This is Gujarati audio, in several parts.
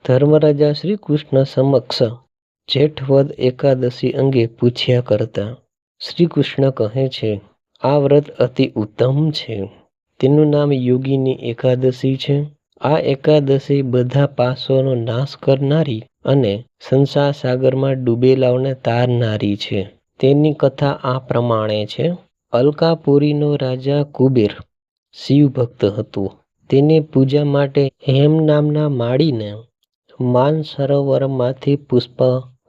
ધર્મરાજા શ્રી કૃષ્ણ સમક્ષ જેઠ વદ એકાદશી અંગે પૂછ્યા કરતા. શ્રી કૃષ્ણ કહે છે, આ વ્રત અતિ ઉત્તમ છે. તેનું નામ યોગીની એકાદશી છે. આ એકાદશી બધા પાસોનો નાશ કરનારી અને સંસાર સાગરમાં ડૂબેલાઓને તારનારી છે. તેની કથા આ પ્રમાણે છે. અલકાપુરીનો રાજા કુબેર શિવભક્ત હતો. તેની પૂજા માટે હેમ નામના માળીને માનસરોવરમાંથી પુષ્પ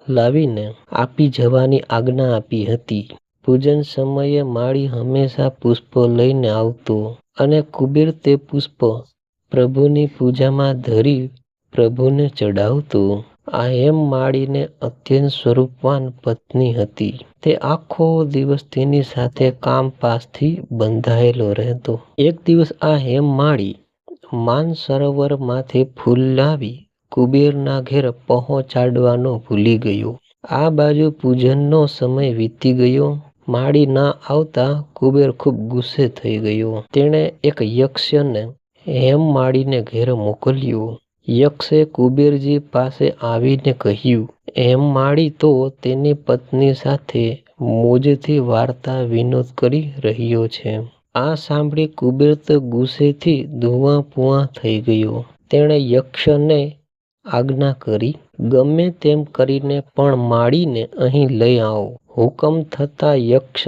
લાવીને આપી જવાની આજ્ઞા આપી હતી. પૂજન સમયે માળી હંમેશા પુષ્પો લઈને આવતો અને કુબેર તે પુષ્પ પ્રભુની પૂજામાં ધરી પ્રભુને ચડાવતો. આ હેમ માળીને અત્યંત સ્વરૂપવાન પત્ની હતી. તે આખો દિવસ તેની સાથે કામપાસથી બંધાયેલો રહેતો. એક દિવસ આ હેમ માળી માનસરોવરમાંથી ફૂલ લાવી કુબેરના ઘેર પહોંચાડવાનો ભૂલી ગયો. આ બાજુ પૂજનનો સમય વીતી ગયો. માળી ના આવતા કુબેર ખૂબ ગુસ્સે થઈ ગયો. તેણે એક યક્ષને હેમ માળીને ઘેર મોકલ્યો. યક્ષે કુબેરજી પાસે આવીને કહ્યું, હેમ માળી તો તેની પત્ની સાથે મોજથી વાર્તા વિનોદ કરી રહ્યો છે. આ સાંભળી કુબેર તો ગુસ્સેથી ધુઆં-પુઆં થઈ ગયો. તેણે યક્ષને આજ્ઞા કરી, ગમે તેમ કરીને પણ માળીને અહીં લઈ આવો. હુકમ થતાં યક્ષ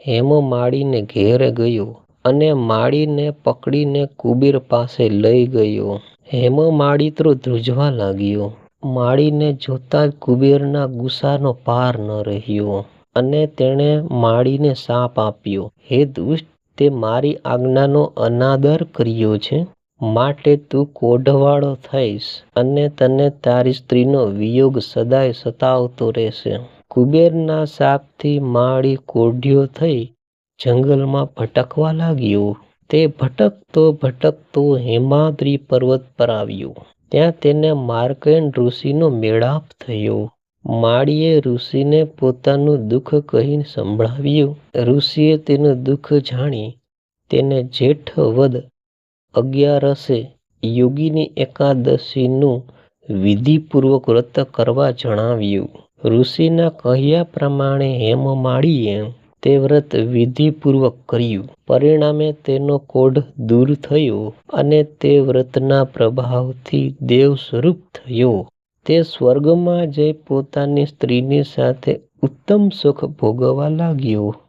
હેમ માળીને ઘેર ગયો અને માળીને પકડીને કુબેર પાસે લઈ ગયો. હેમ માળી તો ધ્રુજવા લાગ્યો. માળીને જોતા જ કુબેરના ગુસ્સાનો પાર ન રહ્યો અને તેણે માળીને શાપ આપ્યો, હે દુષ્ટ, તે મારી આજ્ઞાનો અનાદર કર્યો છે, માટે તું કોઢવાળો થઈશ અને તને તારી સ્ત્રીનો વિયોગ સદાય સતાવતો રહેશે. કુબેરના શાપથી માળી કોઢિયો થઈ જંગલમાં ભટકવા લાગ્યો. તે ભટકતો ભટકતો હેમાદ્રી પર્વત પર આવ્યો. ત્યાં તેને માર્કંડ ઋષિનો મેળાપ થયો. માળીએ ઋષિને પોતાનું દુઃખ કહી સંભળાવ્યું. ઋષિએ તેનું દુઃખ જાણી તેને જેઠ વદ અગિયારસે યોગીની એકાદશીનું વિધિપૂર્વક વ્રત કરવા જણાવ્યું. ઋષિના કહ્યા પ્રમાણે હેમ માળીએ તે વ્રત વિધિપૂર્વક કર્યું. પરિણામે તેનો કોઢ દૂર થયો અને તે વ્રતના પ્રભાવથી દેવ સ્વરૂપ થયો. તે સ્વર્ગમાં જઈ પોતાની સ્ત્રીની સાથે ઉત્તમ સુખ ભોગવવા લાગ્યો.